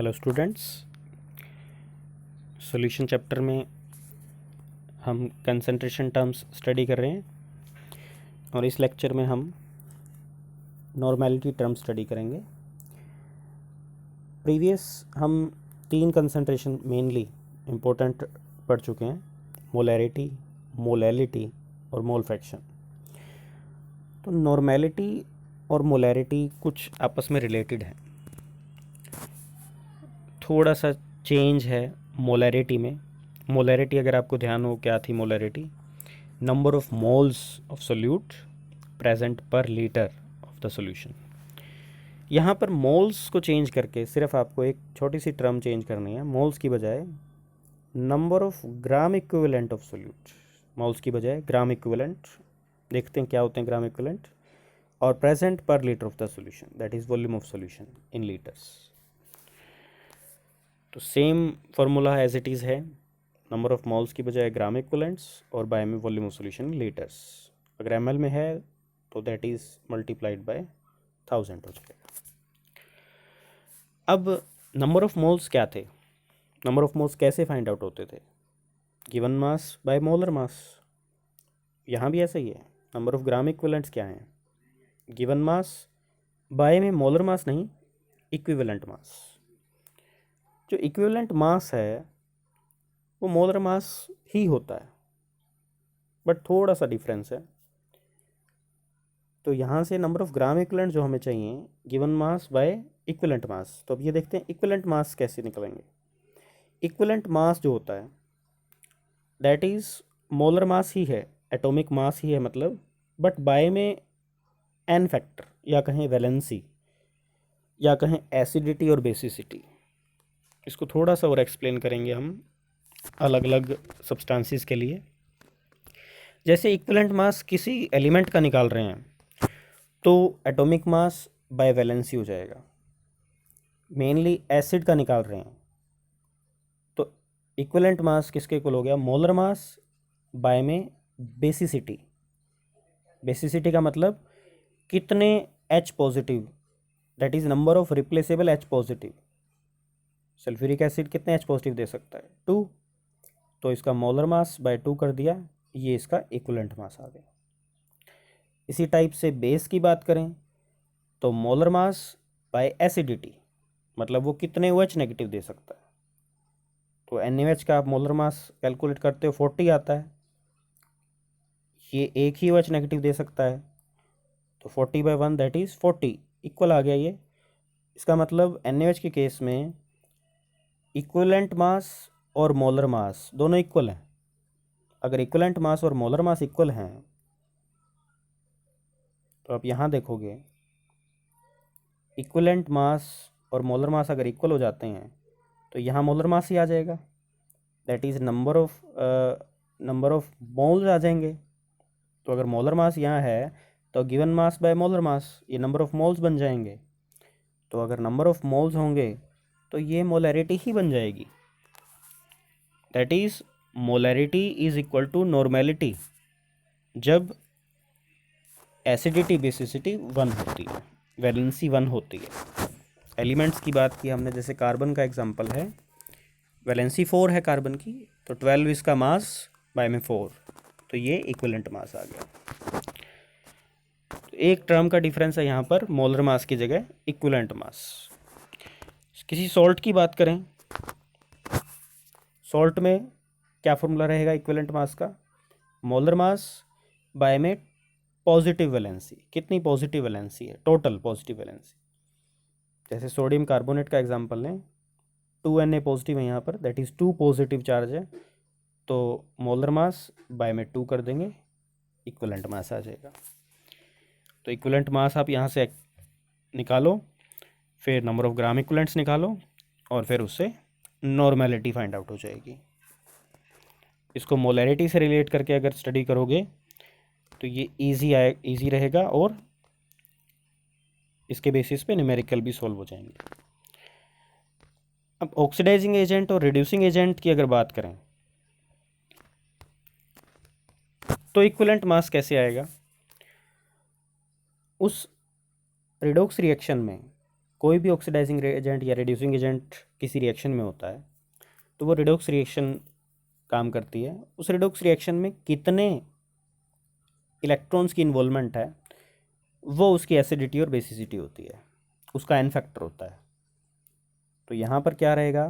Hello students, solution chapter में हम concentration terms study कर रहे हैं और इस लेक्चर में हम नॉर्मेलिटी टर्म स्टडी करेंगे। प्रीवियस हम 3 कंसंट्रेशन मेनली इम्पोर्टेंट पढ़ चुके हैं, मोलैरिटी, मोलैलिटी और मोल फ्रैक्शन। तो नॉर्मेलिटी और मोलैरिटी कुछ आपस में रिलेटेड हैं, थोड़ा सा चेंज है मोलैरिटी में। मोलैरिटी अगर आपको ध्यान हो, क्या थी molarity? Number of moles of solute present per litre of the solution. यहाँ पर मोल्स को चेंज करके सिर्फ आपको एक छोटी सी टर्म चेंज करनी है। मोल्स की बजाय number of gram equivalent of solute, moles की बजाय ग्राम इक्विवेलेंट। देखते हैं क्या होते हैं ग्राम इक्विवेलेंट। और present per litre of the solution, that is volume of solution in litres. तो same formula as it is है, नंबर ऑफ मोल्स की बजाय ग्राम इक्विवेलेंट्स और बाय में वॉल्यूम ऑफ सॉल्यूशन लीटर्स। अगर एमएल में है तो दैट इज़ मल्टीप्लाइड बाय 1000 हो जाएगा। अब नंबर ऑफ मोल्स क्या थे? नंबर ऑफ मोल्स कैसे फाइंड आउट होते थे? Given mass by molar mass. यहाँ भी ऐसा ही है। नंबर ऑफ ग्राम इक्विवेलेंट्स क्या हैं? गिवन मास बाय में मोलर मास नहीं, इक्विवेलेंट मास। जो इक्विवेलेंट मास है वो मोलर मास ही होता है, बट थोड़ा सा डिफरेंस है। तो यहाँ से नंबर ऑफ ग्राम इक्विवेलेंट जो हमें चाहिए, given mass by equivalent mass. तो अब ये देखते हैं इक्विवेलेंट मास कैसे निकलेंगे। इक्विवेलेंट मास जो होता है दैट इज़ मोलर मास ही है, एटॉमिक मास ही है मतलब, बट बाय में एन फैक्टर या कहें वैलेंसी या कहें एसिडिटी और बेसिसिटी। इसको थोड़ा सा और एक्सप्लेन करेंगे हम अलग अलग सब्सटेंसेस के लिए। जैसे इक्विवेलेंट मास किसी एलिमेंट का निकाल रहे हैं तो एटॉमिक मास बाय वैलेंसी हो जाएगा। मेनली एसिड का निकाल रहे हैं तो इक्विवेलेंट मास किसके इक्वल हो गया? मोलर मास बाय में बेसिसिटी। बेसिसिटी का मतलब कितने H positive, that is number of replaceable H positive. Sulphuric acid कितने H पॉजिटिव दे सकता है? 2। तो इसका मोलर मास बाय 2 कर दिया, ये इसका इक्विवेलेंट मास आ गया। इसी टाइप से बेस की बात करें तो मोलर मास बाय एसिडिटी, मतलब वो कितने OH नेगेटिव दे सकता है। तो NaOH का आप मोलर मास कैलकुलेट करते हो 40 आता है, ये एक ही OH नेगेटिव दे सकता है तो 40/1 दैट इज़ 40 इक्वल आ गया ये। इसका मतलब NaOH के केस में इक्विवेलेंट मास और मोलर मास दोनों इक्वल हैं। अगर इक्विवेलेंट मास और मोलर मास इक्वल हैं तो आप यहाँ देखोगे इक्विवेलेंट मास और मोलर मास अगर इक्वल हो जाते हैं तो यहाँ मोलर मास ही आ जाएगा, that is number of moles आ जाएंगे। तो अगर मोलर मास यहाँ है तो given mass by molar mass, ये नंबर ऑफ मोल्स बन जाएंगे। तो अगर नंबर ऑफ मोल्स होंगे तो ये मोलैरिटी ही बन जाएगी, that is molarity is equal to normality जब एसिडिटी बेसिसिटी 1 होती है, वैलेंसी 1 होती है। एलिमेंट्स की बात की हमने, जैसे कार्बन का एग्जांपल है, वैलेंसी 4 है कार्बन की, तो 12 इसका मास बाय में 4, तो ये इक्विवेलेंट मास आ गया। तो एक टर्म का डिफरेंस है यहाँ पर, मोलर मास की जगह इक्विवेलेंट मास। किसी सॉल्ट की बात करें, सॉल्ट में क्या फॉर्मूला रहेगा इक्विवेलेंट मास का? मोलर मास बाय में पॉजिटिव वैलेंसी। कितनी पॉजिटिव वैलेंसी है? Total positive valency. जैसे सोडियम कार्बोनेट का एग्जांपल लें, 2Na पॉजिटिव है यहाँ पर, दैट इज़ 2 पॉजिटिव चार्ज है, तो मोलर मास बाय में 2 कर देंगे, इक्विवेलेंट मास आ जाएगा। तो इक्विवेलेंट मास आप यहाँ से निकालो, फिर नंबर ऑफ ग्राम इक्विवेलेंट्स निकालो और फिर उससे नॉर्मेलिटी फाइंड आउट हो जाएगी। इसको मोलैरिटी से रिलेट करके अगर स्टडी करोगे तो ये इजी रहेगा और इसके बेसिस पे न्यूमेरिकल भी सॉल्व हो जाएंगे। अब ऑक्सीडाइजिंग एजेंट और रिड्यूसिंग एजेंट की अगर बात करें तो इक्विवेलेंट मास कैसे आएगा? उस रिडॉक्स रिएक्शन में कोई भी ऑक्सीडाइजिंग एजेंट या रिड्यूसिंग एजेंट किसी रिएक्शन में होता है तो वो रिडॉक्स रिएक्शन काम करती है। उस रिडॉक्स रिएक्शन में कितने इलेक्ट्रॉन्स की इन्वॉल्वमेंट है वो उसकी एसिडिटी और बेसिसिटी होती है, उसका एन फैक्टर होता है। तो यहाँ पर क्या रहेगा,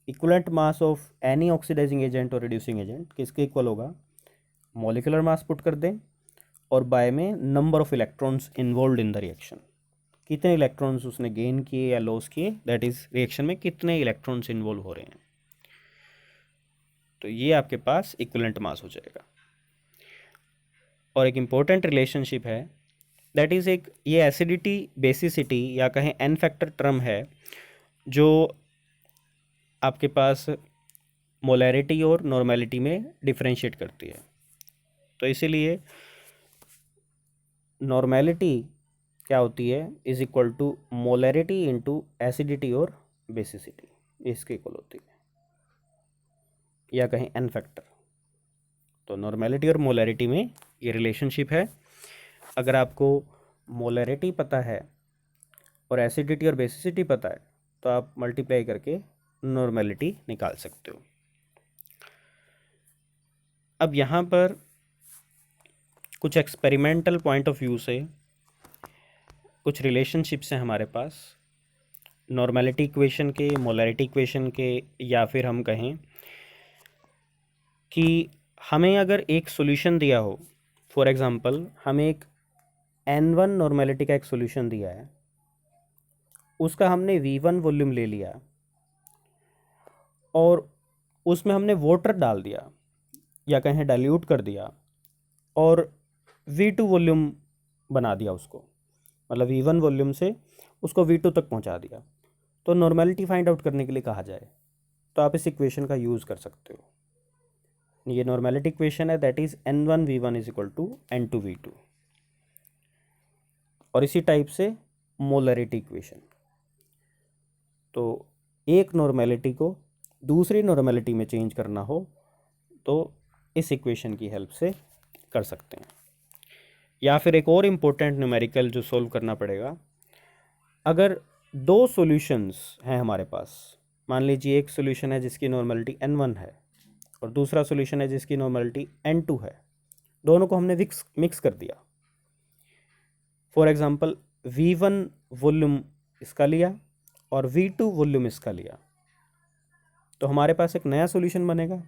equivalent mass of any oxidising agent और रिड्यूसिंग एजेंट किसके इक्वल होगा, मॉलिक्यूलर मास पुट कर दें और बाय में number of electrons involve in the reaction, कितने इलेक्ट्रॉन्स उसने गेन किए या लॉस किए, दैट इज रिएक्शन में कितने इलेक्ट्रॉन्स इन्वॉल्व हो रहे हैं। तो ये आपके पास इक्विवेलेंट मास हो जाएगा। और एक इम्पोर्टेंट रिलेशनशिप है, दैट इज़ एक ये एसिडिटी बेसिसिटी या कहें एन फैक्टर टर्म है जो आपके पास मोलैरिटी और नॉर्मेलिटी में डिफरेंशिएट करती है। तो इसीलिए नॉर्मेलिटी क्या होती है, is equal to molarity into acidity और बेसिसिटी, इसके इक्वल होती है, या कहें एन फैक्टर। तो नॉर्मेलिटी और मोलैरिटी में ये रिलेशनशिप है। अगर आपको मोलैरिटी पता है और एसिडिटी और बेसिसिटी पता है तो आप मल्टीप्लाई करके नॉर्मेलिटी निकाल सकते हो। अब यहाँ पर कुछ एक्सपेरिमेंटल पॉइंट ऑफ व्यू से कुछ रिलेशनशिप्स हैं हमारे पास, नॉर्मेलिटी इक्वेशन के, मोलैरिटी इक्वेशन के, या फिर हम कहें कि हमें अगर एक सॉल्यूशन दिया हो, फॉर एग्जांपल हमें एक N1 नॉर्मेलिटी का एक सॉल्यूशन दिया है, उसका हमने V1 वॉल्यूम ले लिया और उसमें हमने वाटर डाल दिया या कहें डाइल्यूट कर दिया और V2 वॉल्यूम बना दिया उसको, मतलब V1 वॉल्यूम से उसको V2 तक पहुंचा दिया। तो नॉर्मेलिटी फाइंड आउट करने के लिए कहा जाए तो आप इस इक्वेशन का यूज़ कर सकते हो। ये नॉर्मेलिटी इक्वेशन है, that is N1 V1 is equal to N2 V2। और इसी टाइप से मोलैरिटी इक्वेशन, तो एक नॉर्मेलिटी को दूसरी नॉर्मेलिटी में चेंज करना हो तो इस इक्वेशन की हेल्प से कर सकते हैं। या फिर एक और इम्पोर्टेंट न्यूमेरिकल जो सोल्व करना पड़ेगा, अगर दो सॉल्यूशंस हैं हमारे पास, मान लीजिए एक सॉल्यूशन है जिसकी नॉर्मेलिटी N1 है और दूसरा सॉल्यूशन है जिसकी नॉर्मेलिटी N2 है, दोनों को हमने मिक्स कर दिया। फॉर एग्जांपल V1 वॉल्यूम इसका लिया और V2 वॉल्यूम इसका लिया, तो हमारे पास एक नया सॉल्यूशन बनेगा।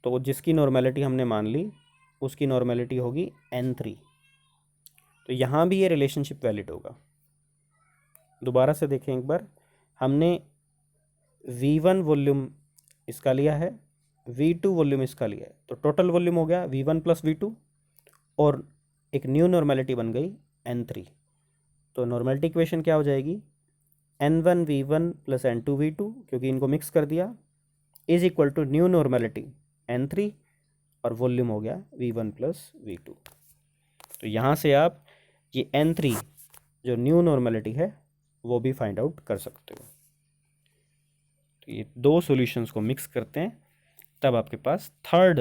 तो जिसकी नॉर्मेलिटी हमने मान ली उसकी नॉर्मेलिटी होगी N3। तो यहाँ भी ये रिलेशनशिप वैलिड होगा। दोबारा से देखें एक बार, हमने V1 वॉल्यूम इसका लिया है, V2 वॉल्यूम इसका लिया है, तो टोटल वॉल्यूम हो गया V1 प्लस V2 और एक न्यू नॉर्मेलिटी बन गई N3। तो नॉर्मेलिटी इक्वेशन क्या हो जाएगी, N1 V1 plus N2 V2, क्योंकि इनको मिक्स कर दिया, is equal to new normality N3 और वॉल्यूम हो गया V1 प्लस V2। तो यहाँ से आप ये N3 जो न्यू नॉर्मेलिटी है वो भी फाइंड आउट कर सकते हो। तो ये दो सॉल्यूशंस को मिक्स करते हैं तब आपके पास थर्ड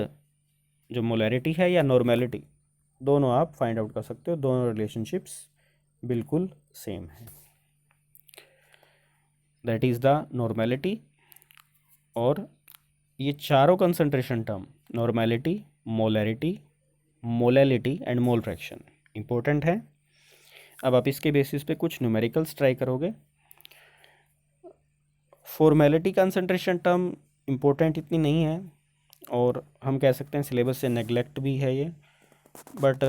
जो मोलैरिटी है या नॉर्मेलिटी, दोनों आप फाइंड आउट कर सकते हो। दोनों रिलेशनशिप्स बिल्कुल सेम है, दैट इज़ द नॉर्मेलिटी। और ये चारों concentration term normality, molarity, molality and mole fraction important है। अब आप इसके बेसिस पे कुछ न्यूमेरिकल्स ट्राई करोगे। फॉर्मेलिटी कंसंट्रेशन टर्म इम्पोर्टेंट इतनी नहीं है और हम कह सकते हैं सिलेबस से नेगलेक्ट भी है ये, बट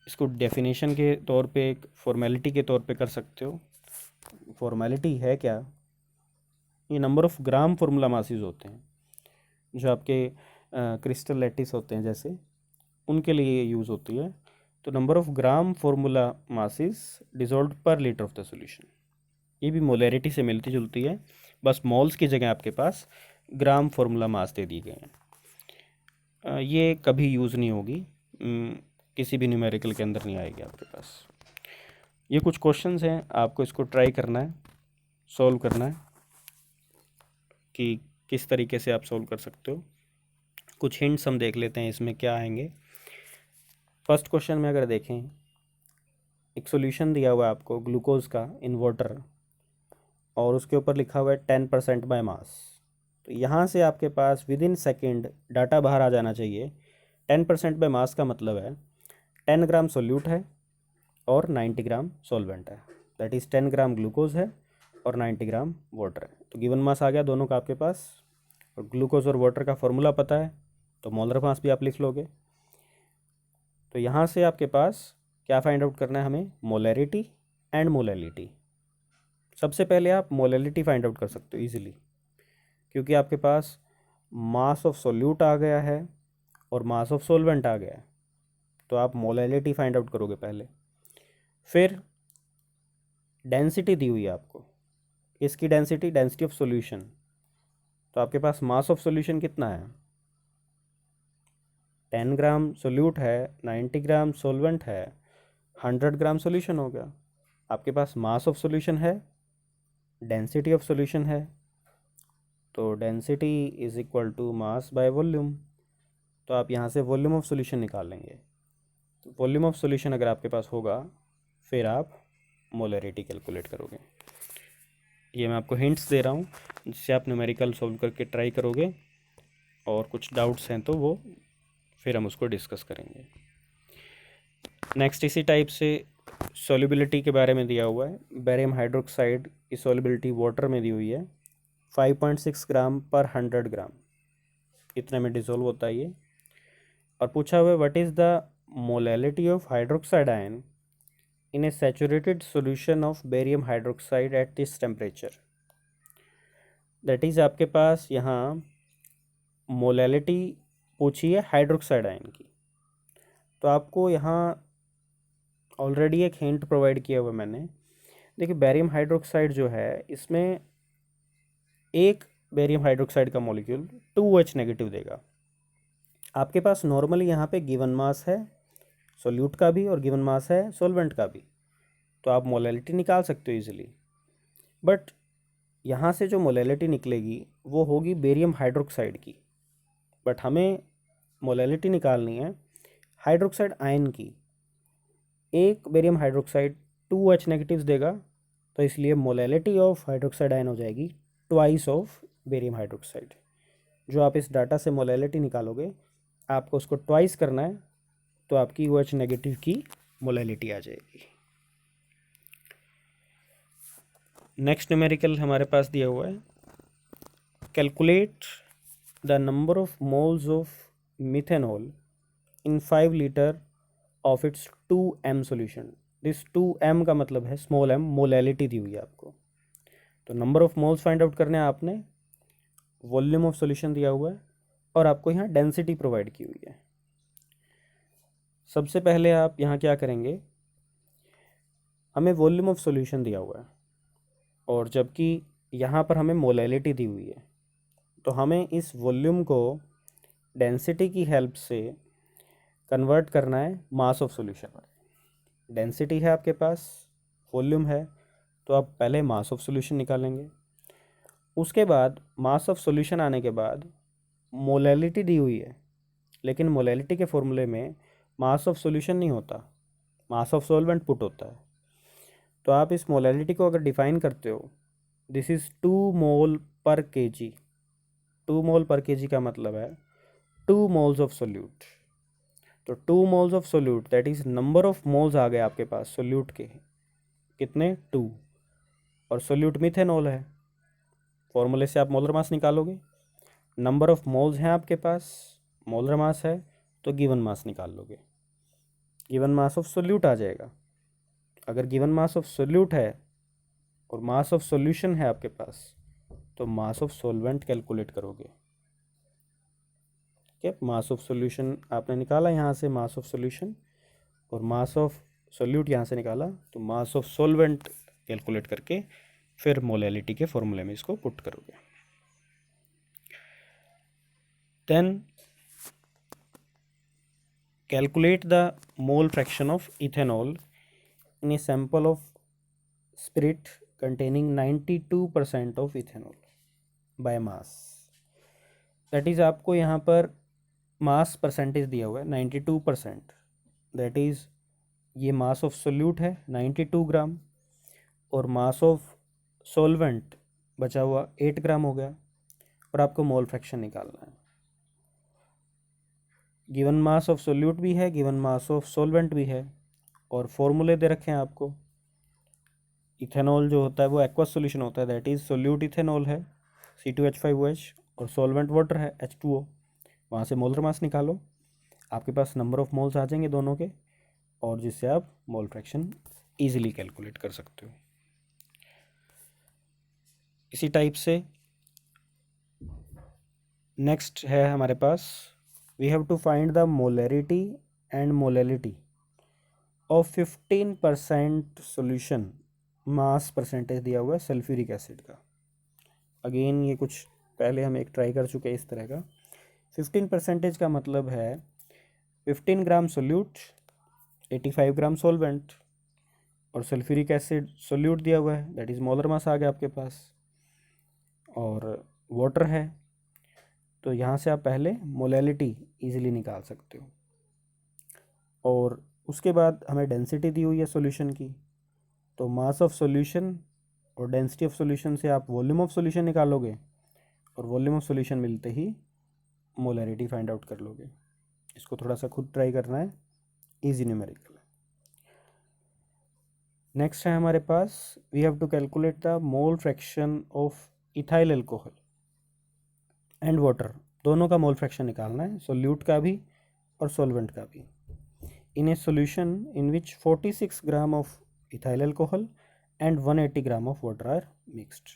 इसको डेफिनेशन के तौर पे एक फॉर्मेलिटी के तौर पे कर सकते हो। फॉर्मेलिटी है क्या, ये number of gram formula masses होते हैं जो आपके क्रिस्टल लैटिस होते हैं जैसे, उनके लिए यूज़ होती है। तो number of gram formula masses dissolved पर लीटर ऑफ द सॉल्यूशन, ये भी मोलैरिटी से मिलती जुलती है, बस मोल्स की जगह आपके पास ग्राम फार्मूला मास दे दिए गए हैं। ये कभी यूज़ नहीं होगी, किसी भी न्यूमेरिकल के अंदर नहीं आएगी आपके पास। ये कुछ क्वेश्चंस हैं, आपको इसको ट्राई करना है, सॉल्व करना है कि किस तरीके से आप सॉल्व कर सकते हो। कुछ हिंट्स हम देख लेते हैं इसमें क्या आएंगे। फर्स्ट क्वेश्चन में अगर देखें, एक सॉल्यूशन दिया हुआ है आपको ग्लूकोज का इन वाटर और उसके ऊपर लिखा हुआ है 10% बाय मास। तो यहाँ से आपके पास विद इन सेकेंड डाटा बाहर आ जाना चाहिए। 10% बाय मास का मतलब है 10 ग्राम सोल्यूट है और 90 ग्राम सॉल्वेंट है, दैट इज़ 10 ग्राम ग्लूकोज है और 90 ग्राम वाटर है। तो गिवन मास आ गया दोनों का आपके पास, और ग्लूकोज और वाटर का फॉर्मूला पता है तो मोलर मास भी आप लिख लोगे। तो यहाँ से आपके पास क्या फाइंड आउट करना है हमें, मोलैरिटी एंड मोलैलिटी। सबसे पहले आप मोलैलिटी फाइंड आउट कर सकते हो इजीली, क्योंकि आपके पास मास ऑफ सोल्यूट आ गया है और मास ऑफ सॉल्वेंट आ गया है, तो आप मोलैलिटी फाइंड आउट करोगे पहले। फिर डेंसिटी दी हुई है आपको, इसकी डेंसिटी, डेंसिटी ऑफ सॉल्यूशन। तो आपके पास मास ऑफ सॉल्यूशन कितना है, 10 ग्राम सोल्यूट है, 90 ग्राम सॉल्वेंट है, 100 ग्राम सॉल्यूशन हो गया। आपके पास मास ऑफ सॉल्यूशन है, डेंसिटी ऑफ सॉल्यूशन है, तो density is equal to mass by volume. तो आप यहाँ से वॉल्यूम ऑफ सॉल्यूशन निकाल लेंगे। तो वॉल्यूम ऑफ सॉल्यूशन अगर आपके पास होगा फिर आप मोलैरिटी कैलकुलेट करोगे। ये मैं आपको हिंट्स दे रहा हूँ जिससे आप न्यूमेरिकल सॉल्व करके ट्राई करोगे, और कुछ डाउट्स हैं तो वो फिर हम उसको डिस्कस करेंगे। नेक्स्ट इसी टाइप से सॉल्युबिलिटी के बारे में दिया हुआ है। बेरियम हाइड्रोक्साइड की सॉल्युबिलिटी वाटर में दी हुई है 5.6 ग्राम पर 100 ग्राम, इतने में डिसॉल्व होता है ये। और पूछा हुआ है what is the molality of hydroxide ion in A saturated solution of barium hydroxide at this temperature. That is आपके पास यहाँ मोलैलिटी पूछी है हाइड्रोक्साइड आयन की। तो आपको यहाँ ऑलरेडी एक हिंट प्रोवाइड किया हुआ मैंने। देखिए बेरियम हाइड्रोक्साइड जो है इसमें एक बेरियम हाइड्रोक्साइड का मॉलिक्यूल 2H नेगेटिव देगा। आपके पास नॉर्मली यहाँ पे गिवन मास है सोल्यूट का भी और गिवन मास है सॉल्वेंट का भी, तो आप मोलैलिटी निकाल सकते हो इजीली। बट यहाँ से जो मोलैलिटी निकलेगी वो होगी बेरियम हाइड्रोक्साइड की, बट हमें मोलैलिटी निकालनी है हाइड्रोक्साइड आयन की। एक बेरियम हाइड्रोक्साइड 2H नेगेटिव्स देगा, तो इसलिए मोलैलिटी ऑफ हाइड्रोक्साइड आयन हो जाएगी ट्वाइस ऑफ बेरियम हाइड्रोक्साइड। जो आप इस डाटा से मोलैलिटी निकालोगे आपको उसको ट्वाइस करना है, तो आपकी OH नेगेटिव की मोलैलिटी आ जाएगी। नेक्स्ट न्यूमेरिकल हमारे पास दिया हुआ है, calculate the number of moles of methanol in 5 litre of its 2m solution. This 2m का मतलब है स्मॉल m, मोलैलिटी दी हुई है आपको। तो number of moles find out करने हैं आपने, वॉल्यूम ऑफ सॉल्यूशन दिया हुआ है और आपको यहाँ डेंसिटी प्रोवाइड की हुई है। सबसे पहले आप यहाँ क्या करेंगे, हमें वॉल्यूम ऑफ सॉल्यूशन दिया हुआ है और जबकि यहाँ पर हमें मोलैलिटी दी हुई है, तो हमें इस वॉल्यूम को डेंसिटी की हेल्प से कन्वर्ट करना है मास ऑफ सॉल्यूशन में। डेंसिटी है आपके पास, वॉल्यूम है, तो आप पहले मास ऑफ सॉल्यूशन निकालेंगे। उसके बाद मास ऑफ सॉल्यूशन आने के बाद मोलैलिटी दी हुई है, लेकिन मोलैलिटी के फॉर्मूले में मास ऑफ सॉल्यूशन नहीं होता, मास ऑफ सॉल्वेंट पुट होता है। तो आप इस मोलैलिटी को अगर डिफाइन करते हो, दिस इज़ 2 मोल पर केजी। 2 मोल पर केजी का मतलब है 2 मोल्स ऑफ सोल्यूट। तो 2 moles of solute that is number of moles आ गए आपके पास सोल्यूट के, कितने 2, और सोल्यूट मिथेनॉल है, फॉर्मूले से आप मोलर मास निकालोगे। नंबर ऑफ मोल्स हैं आपके पास, मोलर मास है, तो गिवन मास निकाल लोगे, गिवन मास ऑफ सोल्यूट आ जाएगा। अगर गिवन मास ऑफ सोल्यूट है और मास ऑफ सॉल्यूशन है आपके पास, तो मास ऑफ सॉल्वेंट कैलकुलेट करोगे। ठीक है, मास ऑफ सॉल्यूशन आपने निकाला यहाँ से, मास ऑफ सॉल्यूशन, और मास ऑफ सोल्यूट यहाँ से निकाला, तो मास ऑफ सॉल्वेंट कैलकुलेट करके फिर मोलैलिटी के फॉर्मूले में इसको पुट करोगे। Then calculate the mole fraction of ethanol in a sample of spirit containing 92% of ethanol by mass। That is आपको यहाँ पर मास परसेंटेज दिया हुआ है 92%, दैट इज़ ये मास ऑफ सोल्यूट है 92 ग्राम और मास ऑफ सॉल्वेंट बचा हुआ 8 ग्राम हो गया और आपको मोल फ्रैक्शन निकालना है। गिवन मास ऑफ सोल्यूट भी है, गिवन मास ऑफ सॉल्वेंट भी है और फॉर्मूले दे रखे हैं आपको। इथेनॉल जो होता है वो एक्वस सॉल्यूशन होता है, दैट इज़ सोल्यूट इथेनॉल है C2H5OH, और सॉल्वेंट वाटर है H2O। वहाँ से मोलर मास निकालो, आपके पास नंबर ऑफ मोल्स आ जाएंगे दोनों के, और जिससे आप मोल फ्रैक्शन ईजिली कैलकुलेट कर सकते हो। इसी टाइप से नेक्स्ट है हमारे पास, we have to find the molarity and molality of 15% solution. Mass percentage दिया हुआ है सल्फ्यूरिक एसिड का। अगेन ये कुछ पहले हम एक ट्राई कर चुके हैं इस तरह का। 15% का मतलब है 15 ग्राम सोल्यूट, 85 ग्राम सॉल्वेंट, और सल्फ्यूरिक एसिड सोल्यूट दिया हुआ है, दैट इज़ मोलर मास आ गया आपके पास, और वाटर है। तो यहाँ से आप पहले मोलैलिटी इजीली निकाल सकते हो, और उसके बाद हमें डेंसिटी दी हुई है सॉल्यूशन की, तो मास ऑफ सॉल्यूशन और डेंसिटी ऑफ सॉल्यूशन से आप वॉल्यूम ऑफ सॉल्यूशन निकालोगे, और वॉल्यूम ऑफ सॉल्यूशन मिलते ही मोलैरिटी फाइंड आउट कर लोगे। इसको थोड़ा सा खुद ट्राई करना है, इजी न्यूमेरिकल है। नेक्स्ट है हमारे पास, we have to calculate the mole fraction of ethyl alcohol and water. दोनों का मोल फ्रैक्शन निकालना है, सोल्यूट का भी और सॉल्वेंट का भी। In a solution in which 46 gram of ethyl alcohol and 180 gram of water are mixed.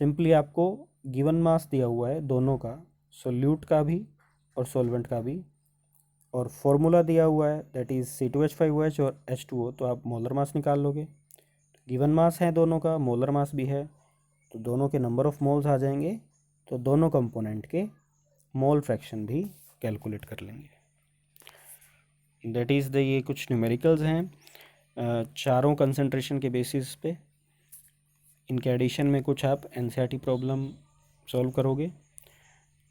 Simply आपको गिवन मास दिया हुआ है दोनों का, सोल्यूट का भी और सॉल्वेंट का भी, और फॉर्मूला दिया हुआ है दैट इज़ C2H5OH और H2O, तो आप मोलर मास निकाल लोगे। गिवन मास है दोनों का, मोलर मास भी है, तो दोनों के नंबर ऑफ मोल्स आ जाएंगे, तो दोनों कंपोनेंट के मोल फ्रैक्शन भी कैलकुलेट कर लेंगे। दैट इज़ द, ये कुछ न्यूमेरिकल्स हैं चारों कंसंट्रेशन के बेसिस पे। इनके एडिशन में कुछ आप NCERT प्रॉब्लम सॉल्व करोगे,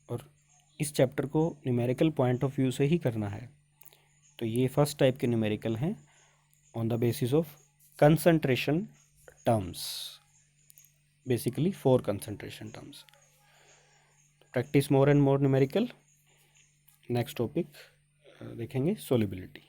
और इस चैप्टर को न्यूमेरिकल पॉइंट ऑफ व्यू से ही करना है। तो ये फर्स्ट टाइप के न्यूमेरिकल हैं on the basis of concentration terms, basically 4 concentration terms. Practice more and more numerical. Next topic देखेंगे सोल्युबिलिटी।